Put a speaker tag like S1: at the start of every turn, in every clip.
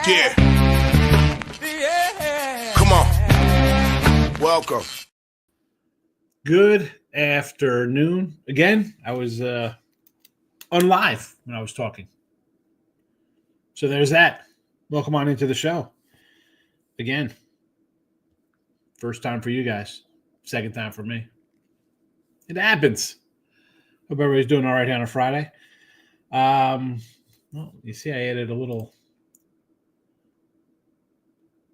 S1: Yeah. Come on. Welcome.
S2: Good afternoon. Again, I was on live when I was talking. So there's that. Welcome on into the show. Again, first time for you guys, second time for me. It happens. Hope everybody's doing all right on a Friday. Well, you see, I added a little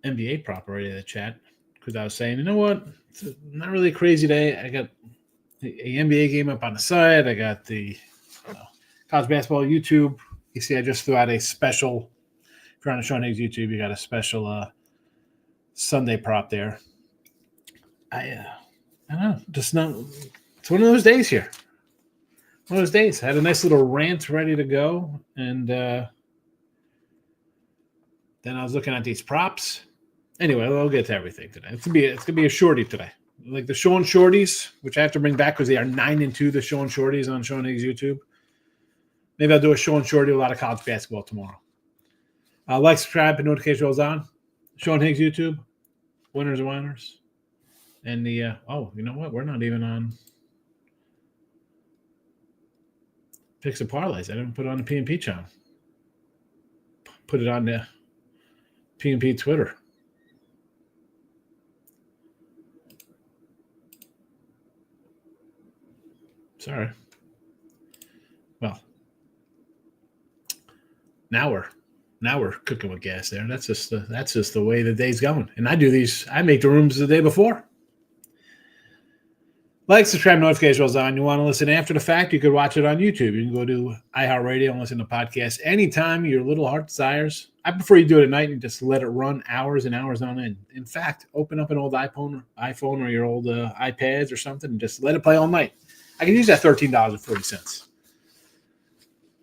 S2: NBA prop already in the chat because I was saying, you know what? It's not really a crazy day. I got the NBA game up on the side. I got the college basketball YouTube. You see, I just threw out a special. If you're on the Sean Higgs YouTube, you got a special Sunday prop there. I don't know. Just not. It's one of those days here. One of those days. I had a nice little rant ready to go, and then I was looking at these props. Anyway, we'll get to everything today. It's gonna be a shorty today, like the Sean Shorties, which I have to bring back because they are 9-2. The Sean Shorties on Sean Higgs YouTube. Maybe I'll do a Sean Shorty with a lot of college basketball tomorrow. Like, subscribe, and notification bells on. Sean Higgs YouTube. Winners and whiners. And the you know what? We're not even on Picks and Parlays. I didn't put it on the P&P channel. Put it on the P&P Twitter. Sorry. Well, now we're cooking with gas there. That's just the way the day's going. And I do these. I make the rooms the day bore. Like, subscribe, notification bells on. You want to listen after the fact, you could watch it on YouTube. You can go to iHeartRadio and listen to podcasts anytime your little heart desires. I prefer you do it at night and just let it run hours and hours on end. In fact, open up an old iPhone or your old iPads or something and just let it play all night. I can use that $13.40.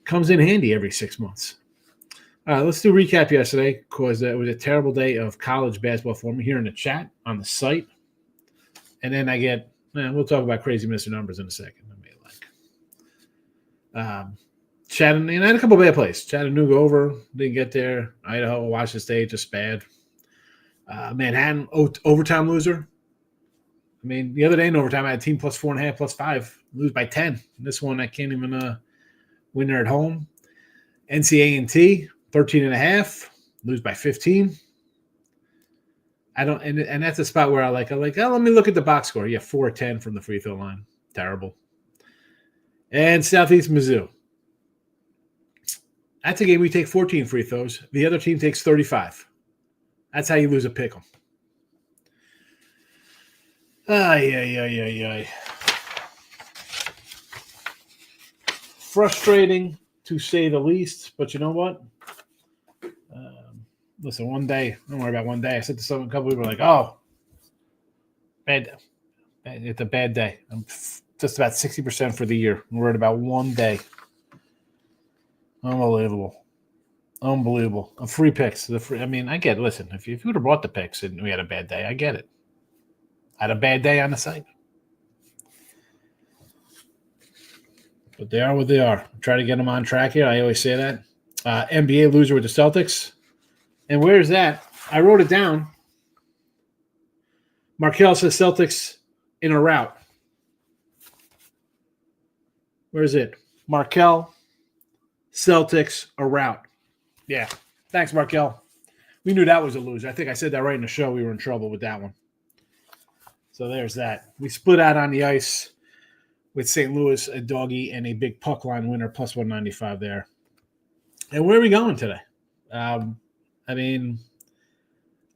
S2: Comes in handy every 6 months. Let's do a recap yesterday because it was a terrible day of college basketball for me here in the chat on the site. And then I get we'll talk about crazy Mr. Numbers in a second. Chattanooga, and I had a couple of bad plays. Chattanooga over, didn't get there. Idaho, Washington State, just bad. Manhattan, overtime loser. I mean, the other day in overtime, I had a team plus 4.5, plus 5, lose by 10. This one, I can't even win there at home. NCA&T, 13.5, lose by 15. I don't, and that's a spot where I like, let me look at the box score. Yeah, 4-10 from the free throw line. Terrible. And Southeast Mizzou. That's a game we take 14 free throws. The other team takes 35. That's how you lose a pick 'em. Ay. Frustrating to say the least, but you know what? Listen, one day, don't worry about one day. I said to a couple people like, oh, bad. It's a bad day. I'm just about 60% for the year. I'm worried about one day. Unbelievable. Free picks. I get it. Listen, if you would have bought the picks and we had a bad day, I get it. I had a bad day on the site. But they are what they are. Try to get them on track here. I always say that. NBA loser with the Celtics. And where's that? I wrote it down. Markel says Celtics in a rout. Where is it? Markel, Celtics, a rout. Yeah. Thanks, Markel. We knew that was a loser. I think I said that right in the show. We were in trouble with that one. So there's that. We split out on the ice with St. Louis, a doggy, and a big puck line winner, plus 195 there. And where are we going today?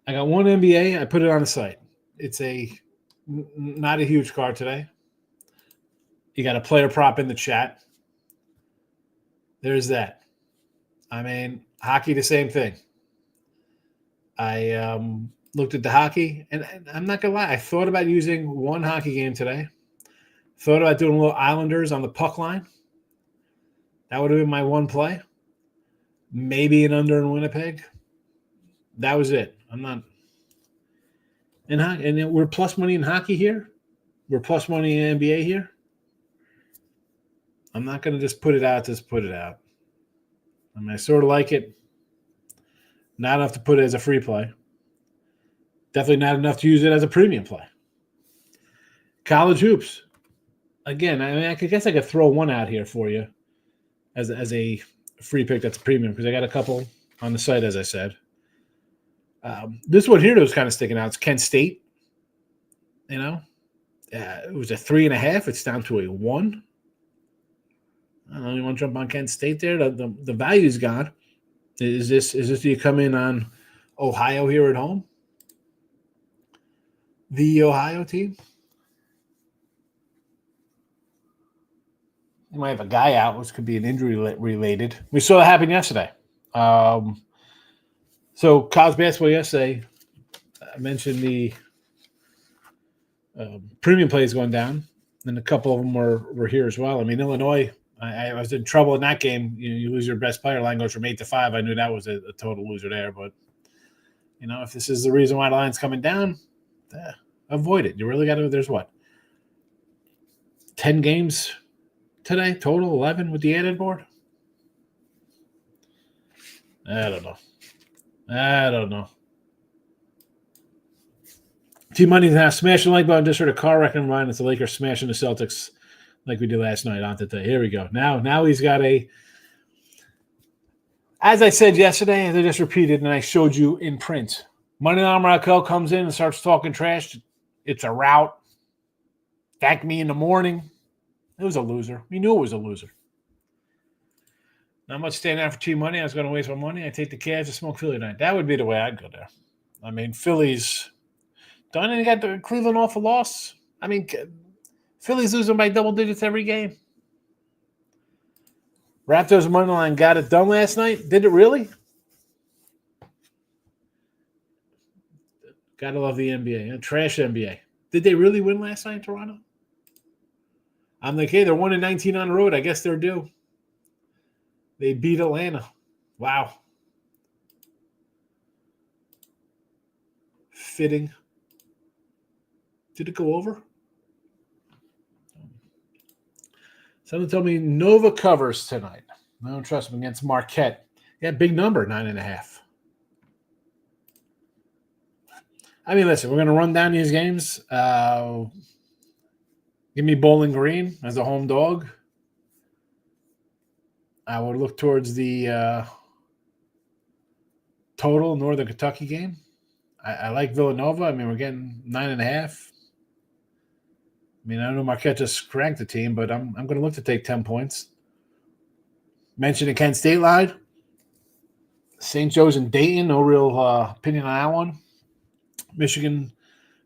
S2: I got one NBA. I put it on the site. It's not a huge card today. You got a player prop in the chat. There's that. Hockey, the same thing. I looked at the hockey, and I'm not going to lie. I thought about using one hockey game today. Thought about doing a little Islanders on the puck line. That would have been my one play. Maybe an under in Winnipeg. That was it. I'm not – and we're plus money in hockey here. We're plus money in NBA here. I'm not going to just put it out. I sort of like it. Not enough to put it as a free play. Definitely not enough to use it as a premium play. College hoops. Again, I mean, I guess I could throw one out here for you as a free pick that's a premium because I got a couple on the site, as I said. This one here that was kind of sticking out. It's Kent State. You know, it was a 3.5. It's down to a 1. I don't know. You want to jump on Kent State there? The value's gone. Is this do you come in on Ohio here at home? The Ohio team? You might have a guy out, which could be an injury related. We saw that happen yesterday. So college basketball yesterday, I mentioned the premium plays going down, and a couple of them were here as well. I mean, Illinois, I was in trouble in that game. You lose your best player, line goes from 8-5. I knew that was a total loser there. But, if this is the reason why the line's coming down, avoid it. You really got to – there's what? 10 games today, total 11 with the added board? I don't know. T-Money now smashing the like button. Just heard a car wreck in mind. It's the Lakers smashing the Celtics like we did last night on today. Here we go. Now he's got a – as I said yesterday, and I just repeated, and I showed you in print, Moneyline Raquel comes in and starts talking trash. It's a rout. Thank me in the morning. It was a loser. We knew it was a loser. Not much staying out for T-Money. I was going to waste my money. I take the Cavs to smoke Philly tonight. That would be the way I'd go there. I mean, Philly's done, and you got the Cleveland off a loss. I mean, Philly's losing by double digits every game. Raptors money line got it done last night. Did it really? Gotta love the NBA. Trash NBA. Did they really win last night in Toronto? I'm like, hey, they're 1-19 on the road. I guess they're due. They beat Atlanta. Wow. Fitting. Did it go over? Someone told me Nova covers tonight. I don't trust them against Marquette. Yeah, big number, 9.5. I mean, listen, we're going to run down these games. Give me Bowling Green as a home dog. I would look towards the total Northern Kentucky game. I like Villanova. I mean, we're getting 9.5. I mean, I know Marquette just cranked the team, but I'm going to look to take 10 points. Mentioned the Kent State line. St. Joe's and Dayton, no real opinion on that one. Michigan,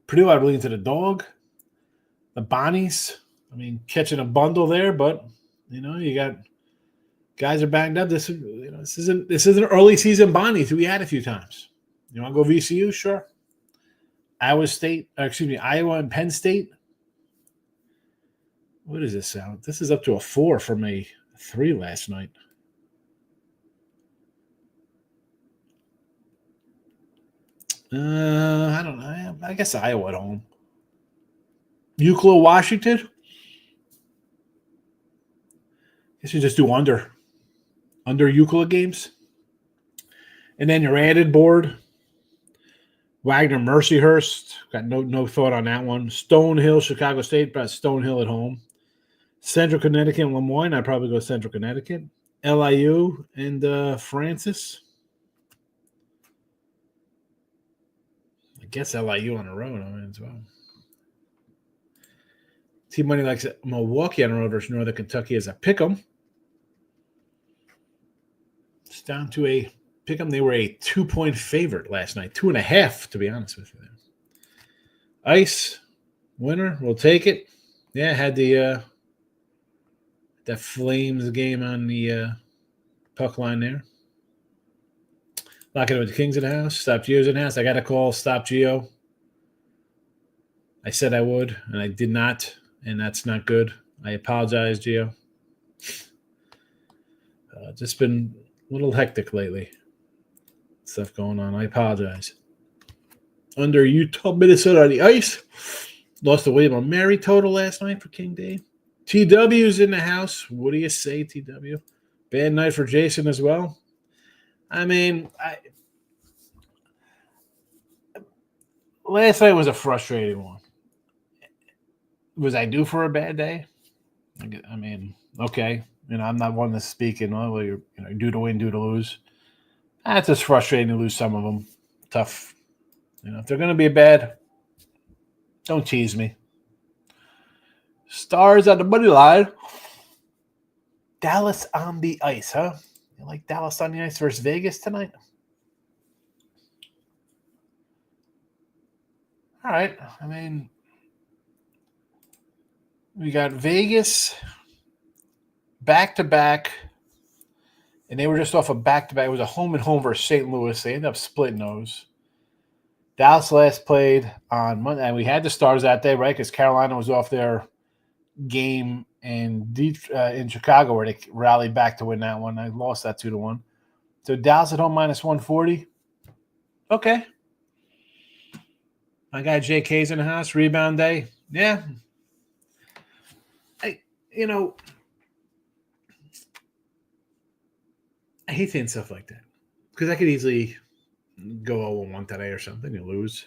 S2: Purdue, I would lean to the dog. The Bonnies, I mean, catching a bundle there, but, you got guys are banged up. This isn't early season Bonnies who we had a few times. You want to go VCU? Sure. Iowa and Penn State. What does this sound? This is up to a 4 from a 3 last night. I don't know. I guess Iowa at home. UCLA, Washington. Guess you just do under UCLA games. And then your added board. Wagner, Mercyhurst. Got no thought on that one. Stonehill, Chicago State, but Stonehill at home. Central Connecticut and Lemoyne. I'd probably go Central Connecticut. LIU and Francis. I guess LIU on the road as well. T-Money likes Milwaukee on the road versus Northern Kentucky as a pick'em. It's down to a pick'em. They were a 2-point favorite last night. 2.5, to be honest with you. Ice, winner, we'll take it. Yeah, had the that Flames game on the puck line there. Locking it with the Kings in the house. Stop Gio's in the house. I got to call Stop Gio. I said I would, and I did not, and that's not good. I apologize, Gio. Just been a little hectic lately. Stuff going on. I apologize. Under Utah, Minnesota on the ice. Lost to William & Mary total last night for King Dave. TW's in the house. What do you say, TW? Bad night for Jason as well. I mean, last night was a frustrating one. Was I due for a bad day? I mean, okay. I'm not one to speak in, well, you're due to win, due to lose. That's just frustrating to lose some of them. Tough. If they're going to be bad, don't tease me. Stars on the money line. Dallas on the ice, huh? You like Dallas on the ice versus Vegas tonight? All right. I mean, we got Vegas back-to-back, and they were just off a back-to-back. It was a home-and-home versus St. Louis. They ended up splitting those. Dallas last played on Monday, and we had the Stars that day, right? Because Carolina was off their game in Chicago where they rallied back to win that one. I lost that 2-1. So Dallas at home minus 140. Okay. My guy JK's in the house. Rebound day. Yeah. I hate saying stuff like that because I could easily go 0-1 today or something and lose.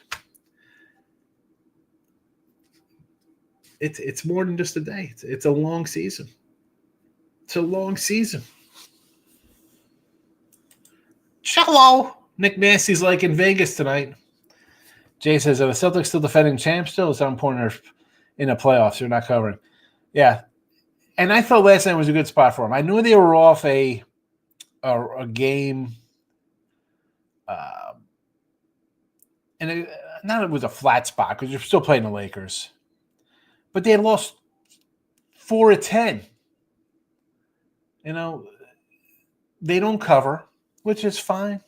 S2: It's more than just a day. It's a long season. It's a long season. Cello. Nick Nasty's like in Vegas tonight. Jay says, are the Celtics still defending champs still? It's on point in the playoffs. They're not covering. Yeah. And I thought last night was a good spot for them. I knew they were off a game. And it was a flat spot because you're still playing the Lakers. But they had lost 4 of 10. They don't cover, which is fine.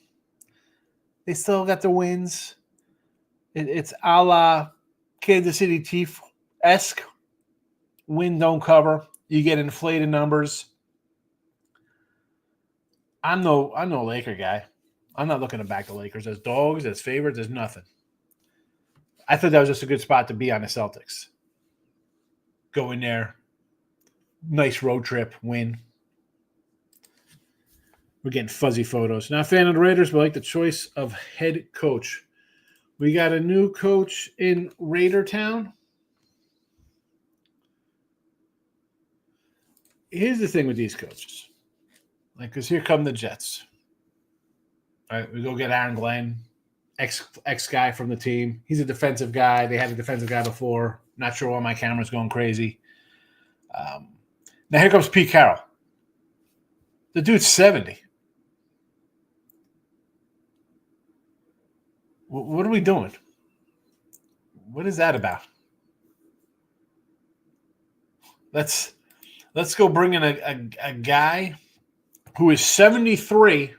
S2: They still got the wins. It's a la Kansas City Chiefs-esque. Win, don't cover. You get inflated numbers. I'm no Laker guy. I'm not looking to back the Lakers as dogs, as favorites, as nothing. I thought that was just a good spot to be on the Celtics. Go in there. Nice road trip, win. We're getting fuzzy photos. Not a fan of the Raiders, but like the choice of head coach. We got a new coach in Raider Town. Here's the thing with these coaches. Because here come the Jets. All right, we go get Aaron Glenn, ex guy from the team. He's a defensive guy. They had a defensive guy before. Not sure why my camera's going crazy. Now here comes Pete Carroll. The dude's 70. What are we doing? What is that about? Let's go bring in a guy who is 73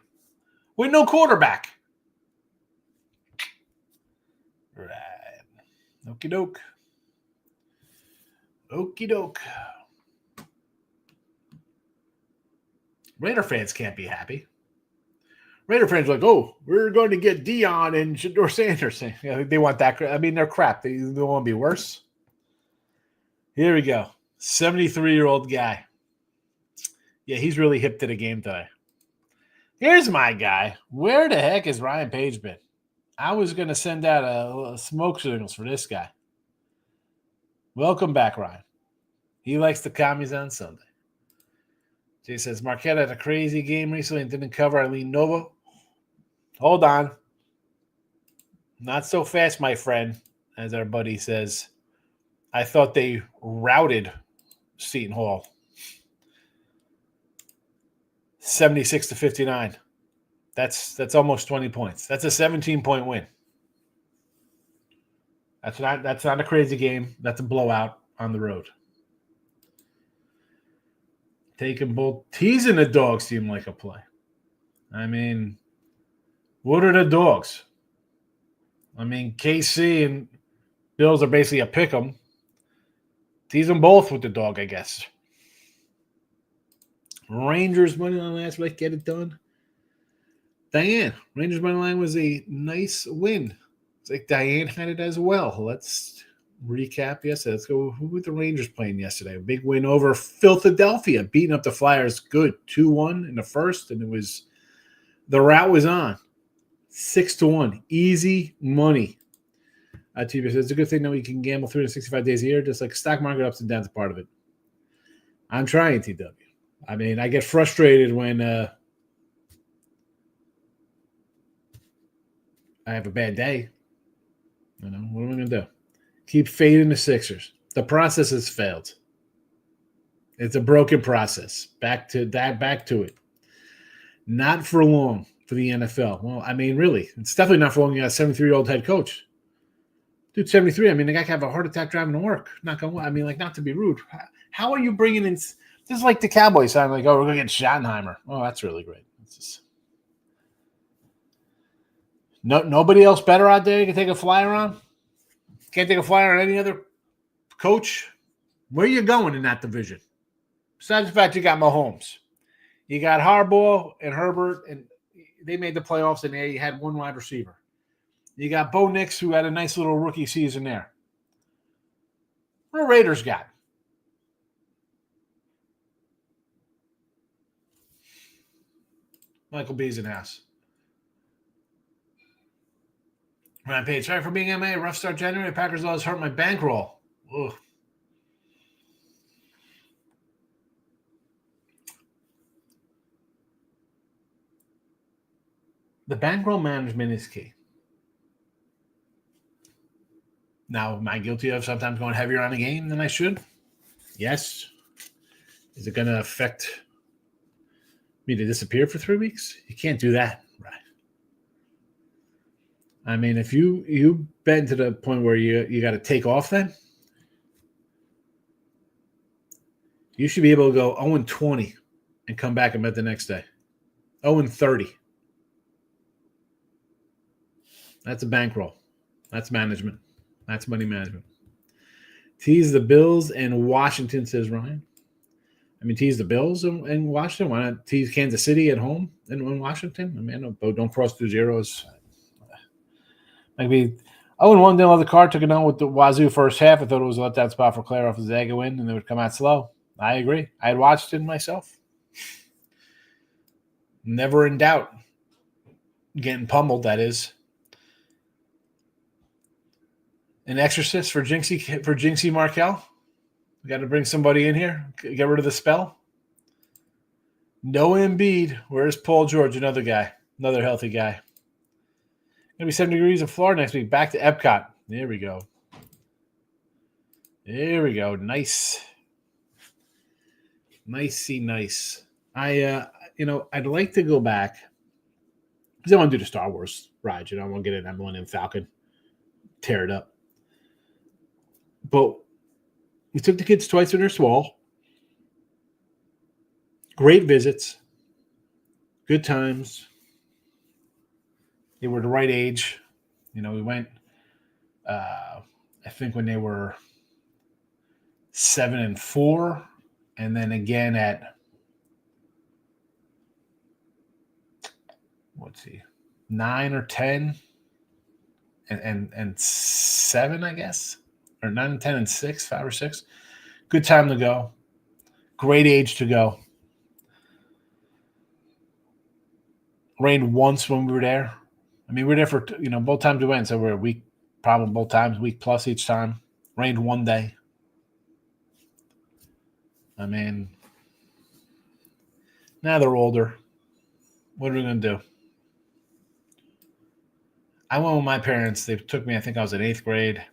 S2: with no quarterback. Right. Okie doke. Okie doke. Raider fans can't be happy. Raider fans are like, oh, we're going to get Dion and Shedeur Sanders. They want that. I mean, they're crap. They don't want to be worse. Here we go. 73-year-old guy. Yeah, he's really hip to the game today. Here's my guy. Where the heck has Ryan Page been? I was going to send out a smoke signals for this guy. Welcome back, Ryan. He likes the commies on Sunday. Jay says, Marquette had a crazy game recently and didn't cover Eileen Nova. Hold on. Not so fast, my friend, as our buddy says. I thought they routed Seton Hall. 76-59. That's almost 20 points. That's a 17-point win. That's not a crazy game. That's a blowout on the road. Taking both. Teasing the dogs seem like a play. I mean, what are the dogs? I mean, KC and Bills are basically a pick 'em. Tease them both with the dog, I guess. Rangers money line last week. Get it done. Diane, Rangers money line was a nice win. It's like Diane had it as well. Let's recap yesterday. Let's go. Who were the Rangers playing yesterday? A big win over Philadelphia, beating up the Flyers. Good. 2-1 in the first, and the route was on. 6-1. Easy money. TV says it's a good thing that we can gamble 365 days a year, just like stock market ups and downs are part of it. I'm trying, TW. I mean, I get frustrated when I have a bad day. What am I going to do? Keep fading the Sixers. The process has failed. It's a broken process. Back to it. Not for long for the NFL. Well, I mean, really, it's definitely not for long. You got a 73-year-old head coach. Dude, 73. I mean, the guy could have a heart attack driving to work. Not to be rude. How are you bringing in? This is like the Cowboys sign. Like, oh, we're going to get Schottenheimer. Oh, that's really great. Nobody else better out there you can take a flyer on? Can't take a flyer on any other coach? Where are you going in that division? Besides the fact you got Mahomes. You got Harbaugh and Herbert, and they made the playoffs, and they had one wide receiver. You got Bo Nix, who had a nice little rookie season there. What the Raiders got? Michael B's in house. Ryan Page, sorry for being MA. Rough start January. Packers always hurt my bankroll. Ugh. The bankroll management is key. Now, am I guilty of sometimes going heavier on a game than I should? Yes. Is it going to affect me to disappear for 3 weeks? You can't do that, right? I mean, if you've been to the point where you got to take off then, you should be able to go 0-20 and come back and bet the next day. 0-30. That's a bankroll. That's management. That's money management. Tease the Bills and Washington, says Ryan. I mean, tease the Bills and Washington. Why not tease Kansas City at home in Washington? I mean, don't cross two zeros. Maybe 0-1, didn't love the card. Took it down with the Wazoo first half. I thought it was a letdown spot for Claire off the Zaga win, and they would come out slow. I agree. I had watched it myself. Never in doubt. Getting pummeled, that is. An exorcist for Jinxie Markel. We got to bring somebody in here. Get rid of the spell. No Embiid. Where's Paul George? Another guy. Another healthy guy. Going to be 70 degrees in Florida next week. Back to Epcot. There we go. There we go. Nice. Nice. I'd like to go back because I want to do the Star Wars ride. I want to get an Millennium Falcon. Tear it up. But we took the kids twice when they're small. Great visits. Good times. They were the right age. We went, I think when they were 7 and 4, and then again at, 9 or 10, and 7, I guess, or 9 and 10 and 6, 5 or 6. Good time to go. Great age to go. Rained once when we were there. I mean, we were there for, both times we went. So we're a week, probably both times, week plus each time. Rained one day. I mean, now they're older. What are we going to do? I went with my parents. They took me, I think I was in 8th grade.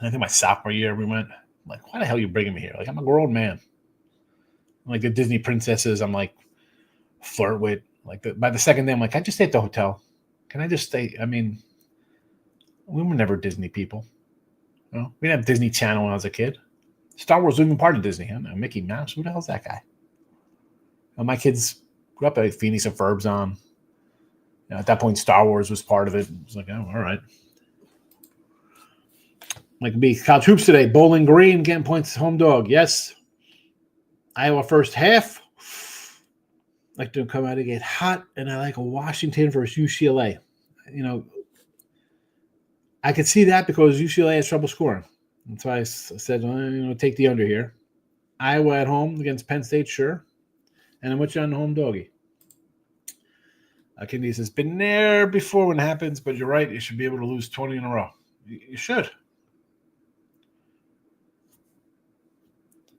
S2: I think my sophomore year we went. I'm like, why the hell are you bringing me here? Like, I'm a grown man. Like the Disney princesses, I'm like, flirt with. Like, by the second day, I'm like, I just stay at the hotel. Can I just stay? I mean, we were never Disney people. We didn't have Disney Channel when I was a kid. Star Wars wasn't even part of Disney. I don't know, Mickey Mouse. Who the hell's that guy? My kids grew up at Phoenix and Ferbs on. At that point, Star Wars was part of it. It was like, oh, all right. Like be college hoops today. Bowling Green getting points home dog. Yes. Iowa first half. Like to come out and get hot, and I like a Washington versus UCLA. I could see that because UCLA has trouble scoring. That's why I said, take the under here. Iowa at home against Penn State, sure. And then what's you on the home doggy? Kennedy says, been there before when it happens, but you're right. You should be able to lose 20 in a row. You should.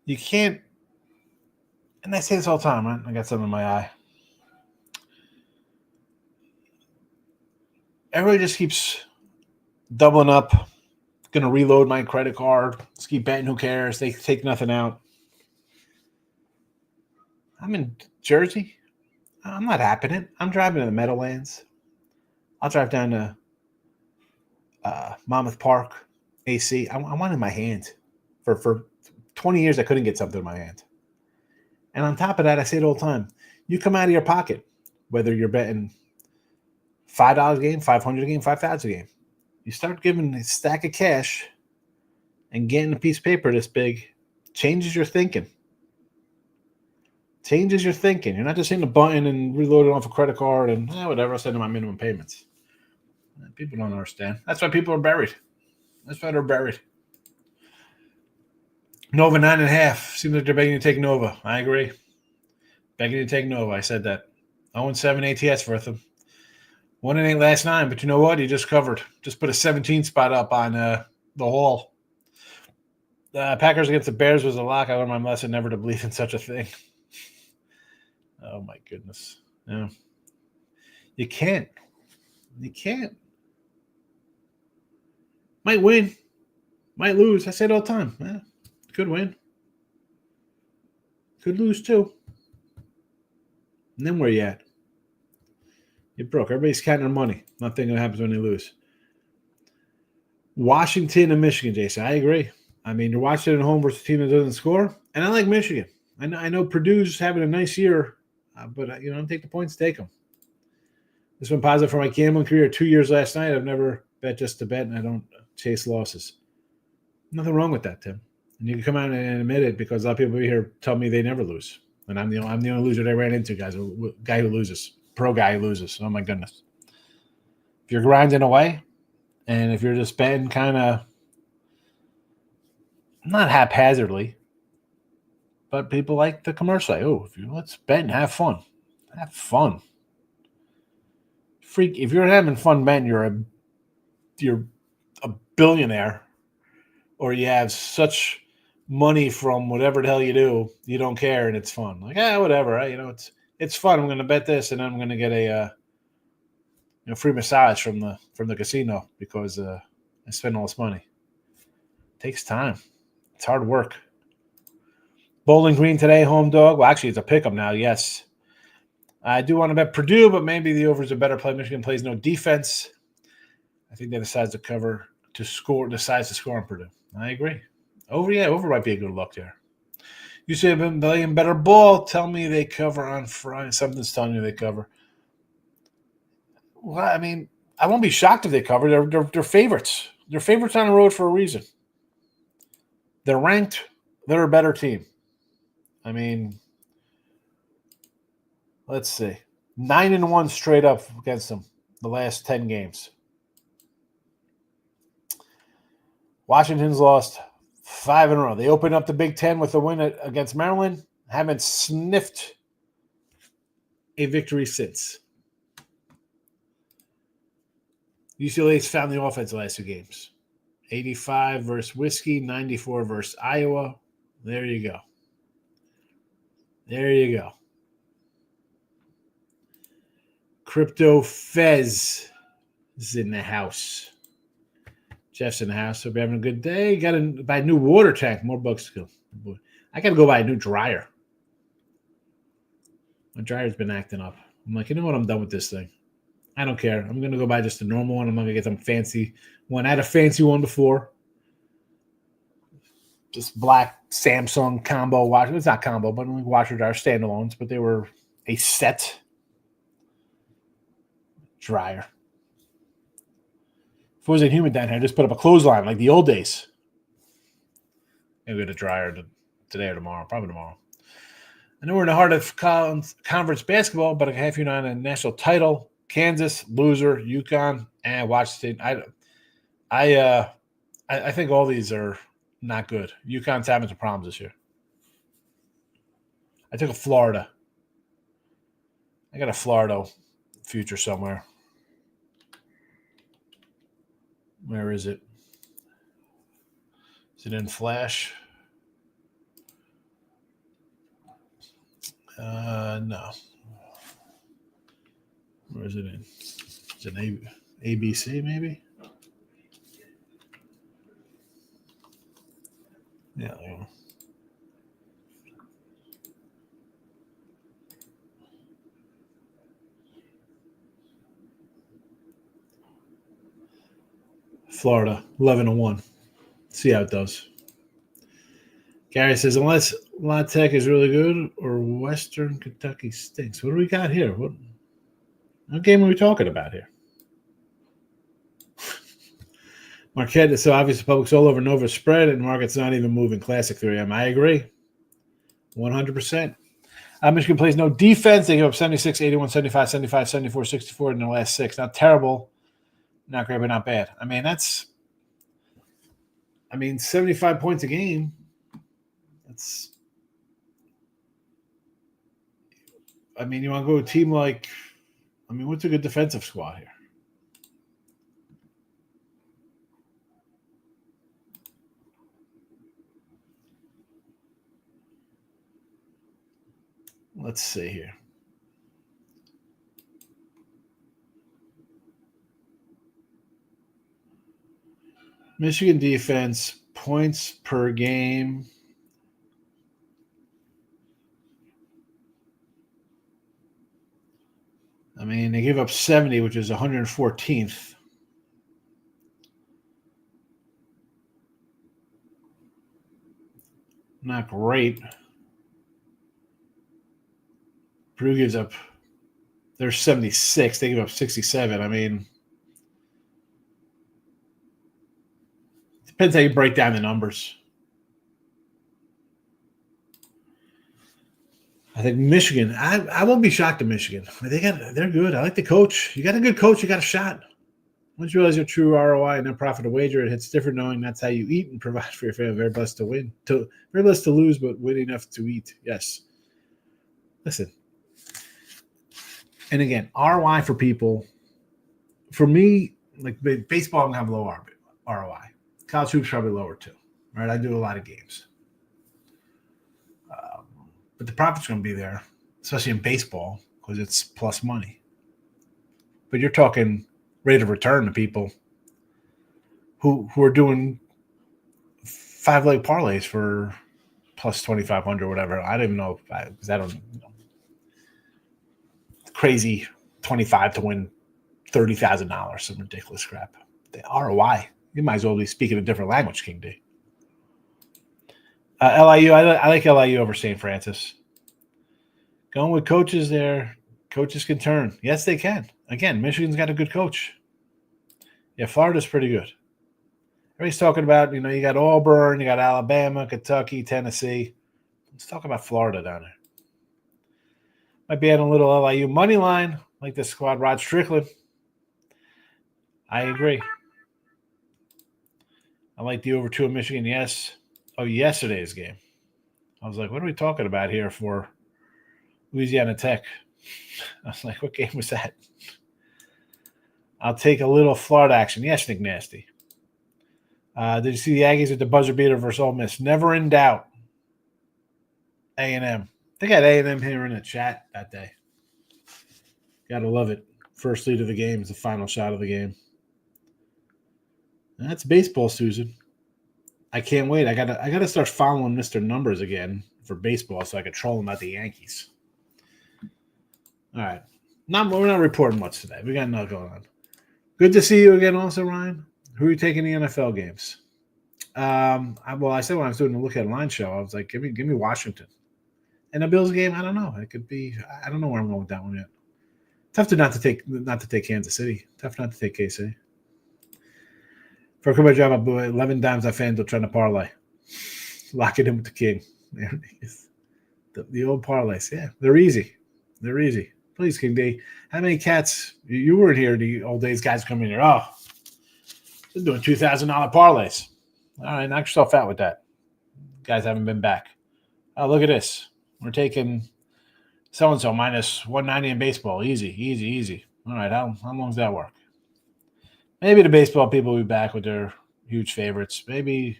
S2: You can't, and I say this all the time, right? I got something in my eye. Everybody just keeps doubling up. Going to reload my credit card. Just keep betting. Who cares? They take nothing out. I'm in Jersey. I'm not happening. I'm driving to the Meadowlands. I'll drive down to Monmouth Park, AC. I want it in my hand. For 20 years, I couldn't get something in my hand. And on top of that, I say it all the time. You come out of your pocket, whether you're betting $5 a game, $500 a game, $5,000 a game. You start giving a stack of cash and getting a piece of paper this big, changes your thinking. Changes your thinking. You're not just hitting a button and reloading off a credit card and whatever, I'll send them my minimum payments. People don't understand. That's why people are buried. That's why they're buried. Nova 9.5. Seems like they're begging you to take Nova. I agree. Begging you to take Nova. I said that. 0-7 ATS worth them. 1-8 last 9, but you know what? He just covered. Just put a 17 spot up on the Hall. Packers against the Bears was a lock. I learned my lesson never to believe in such a thing. Oh, my goodness. Yeah. You can't. You can't. Might win. Might lose. I say it all the time. Yeah. Could win. Could lose too. And then where you at? You're broke. Everybody's counting their money. Nothing that happens when they lose. Washington and Michigan, Jason. I agree. I mean, you're watching at home versus a team that doesn't score. And I like Michigan. I know Purdue's having a nice year, but I'll take the points, take them. This one positive for my gambling career. 2 years last night. I've never bet just to bet, and I don't chase losses. Nothing wrong with that, Tim. And you can come out and admit it because a lot of people here tell me they never lose. And I'm the only loser they ran into, guys. A guy who loses. Pro guy who loses. Oh, my goodness. If you're grinding away, and if you're just betting kind of not haphazardly, but people like the commercial. Let's bet and have fun. Have fun. Freak! If you're having fun betting, you're a billionaire, or you have such money from whatever the hell you do, you don't care and it's fun. Like, whatever. Right? It's fun. I'm going to bet this, and I'm going to get a free massage from the casino because I spend all this money. It takes time. It's hard work. Bowling Green today, home dog. Well, actually, it's a pick 'em now. Yes, I do want to bet Purdue, but maybe the over is a better play. Michigan plays no defense. I think they decides to decides to score on Purdue. I agree. Over might be a good look there. You say been playing better ball. Tell me they cover on Friday. Something's telling you they cover. Well, I mean, I won't be shocked if they cover. They're favorites. They're favorites on the road for a reason. They're ranked. They're a better team. I mean, let's see. 9-1 straight up against them the last 10 games. Washington's lost 5 in a row. They opened up the Big Ten with a win against Maryland. Haven't sniffed a victory since. UCLA's found the offense the last 2 games. 85 versus Whiskey, 94 versus Iowa. There you go. There you go. Crypto Fez is in the house. Jeff's in the house. Hope you're having a good day. Got to buy a new water tank. More bucks to go. I got to go buy a new dryer. My dryer's been acting up. I'm like, you know what? I'm done with this thing. I don't care. I'm going to go buy just a normal one. I'm not going to get some fancy one. I had a fancy one before. Just black Samsung combo washer. It's not combo, but washer dryer standalones, but they were a set dryer. If it wasn't humid down here, just put up a clothesline like the old days. Maybe get a dryer today or tomorrow, probably tomorrow. I know we're in the heart of conference basketball, but I have you on a national title. Kansas, loser, UConn, and Washington. I think all these are not good. UConn's having some problems this year. I took a Florida. I got a Florida future somewhere. Where is it? Is it in Flash? No. Where is it in? Is it ABC maybe? Yeah. Florida, 11-1. See how it does. Gary says, unless La Tech is really good or Western Kentucky stinks. What do we got here? What game are we talking about here? Marquette is so obvious the public's all over Nova spread, and the market's not even moving. Classic 3M. I agree. 100%. Michigan plays no defense. They give up 76, 81, 75, 75, 74, 64 in the last 6. Not terrible. Not great, but not bad. I mean, 75 points a game. You want to go to a team like, what's a good defensive squad here? Let's see here. Michigan defense, points per game. They give up 70, which is 114th. Not great. Purdue gives up, they're 76. They give up 67. Depends how you break down the numbers. I think Michigan, I won't be shocked at Michigan. They're good. I like the coach. You got a good coach, you got a shot. Once you realize your true ROI and net profit to wager, it hits different knowing that's how you eat and provide for your family. Very blessed to win. Very blessed to lose, but win enough to eat. Yes. Listen. And again, ROI for people, for me, like baseball, I'm going to have low ROI. College hoops probably lower too. Right? I do a lot of games. But the profit's going to be there, especially in baseball, because it's plus money. But you're talking rate of return to people who are doing 5-leg parlays for plus 2,500 or whatever. I don't even know because I don't know. Crazy 25 to win $30,000, some ridiculous crap. The ROI, you might as well be speaking a different language, King D. LIU, I like LIU over St. Francis. Going with coaches there, coaches can turn. Yes, they can. Again, Michigan's got a good coach. Yeah, Florida's pretty good. Everybody's talking about, you got Auburn, you got Alabama, Kentucky, Tennessee. Let's talk about Florida down there. Might be adding a little LIU money line, like this squad, Rod Strickland. I agree. I like the over 2 in Michigan, yes. Oh, yesterday's game. I was like, what are we talking about here for Louisiana Tech? I was like, what game was that? I'll take a little Florida action. Yes, Nick Nasty. Did you see the Aggies at the buzzer beater versus Ole Miss? Never in doubt. A&M. They got A&M here in the chat that day. Got to love it. First lead of the game is the final shot of the game. And that's baseball, Susan. I can't wait. I gotta start following Mr. Numbers again for baseball so I can troll him at the Yankees. All right. We're not reporting much today. We got nothing going on. Good to see you again also, Ryan. Who are you taking the NFL games? I said when I was doing the Look at Line show, I was like, give me Washington. And the Bills game, I don't know. It could be. I don't know where I'm going with that one yet. Tough not to take Kansas City. Tough not to take KC. For a career job, I blew 11 times. I FanDuel trying to parlay. Lock it in with the king. There it is. The old parlays. Yeah, they're easy. They're easy. Please, King D. How many cats? You weren't here the old days. Guys come in here. Oh, they're doing $2,000 parlays. All right, knock yourself out with that. Guys haven't been back. Oh, look at this. We're taking so-and-so minus 190 in baseball. Easy. All right, how long does that work? Maybe the baseball people will be back with their huge favorites. Maybe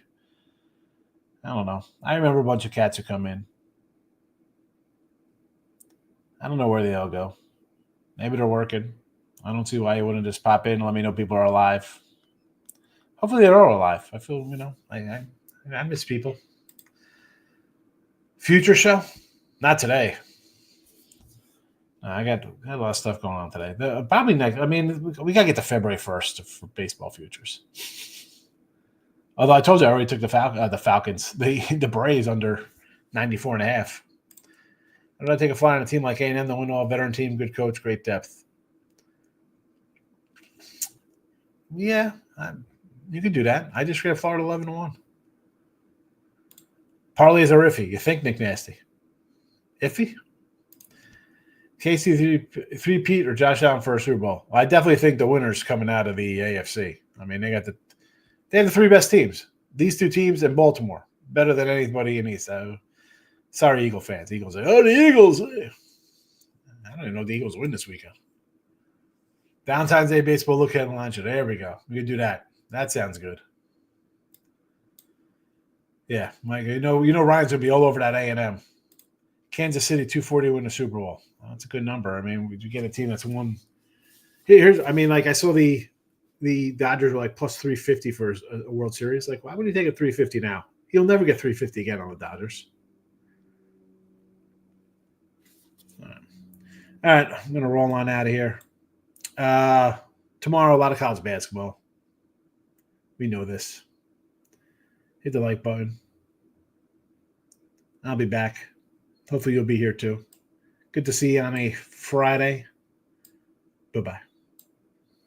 S2: I don't know. I remember a bunch of cats who come in. I don't know where they all go. Maybe they're working. I don't see why you wouldn't just pop in and let me know people are alive. Hopefully they're all alive. I feel, I miss people. Future show? Not today. I got a lot of stuff going on today. Probably next. I mean, we got to get to February 1st for baseball futures. Although I told you I already took the Falcons, the Braves under 94.5. I'm going to take a fly on a team like A&M, the win-all veteran team, good coach, great depth. Yeah, you can do that. I just got Florida 11-1. Parlays are iffy. You think, Nick Nasty? Iffy? KC three-peat or Josh Allen for a Super Bowl? Well, I definitely think the winner's coming out of the AFC. I mean, they have the three best teams. These two teams and Baltimore. Better than anybody in East. Sorry, Eagle fans. Eagles. Oh, the Eagles. I don't even know if the Eagles win this weekend. Valentine's Day baseball look ahead and launch it. There we go. We can do that. That sounds good. Yeah, Mike. You know, Ryan's gonna be all over that A&M. Kansas City 240 win the Super Bowl. Well, that's a good number. I mean, you get a team that's won. I saw the Dodgers were like plus 350 for a World Series. Like, why would he take a 350 now? He'll never get 350 again on the Dodgers. All right, I'm gonna roll on out of here. Tomorrow, a lot of college basketball. We know this. Hit the like button. I'll be back. Hopefully you'll be here too. Good to see you on a Friday. Bye-bye.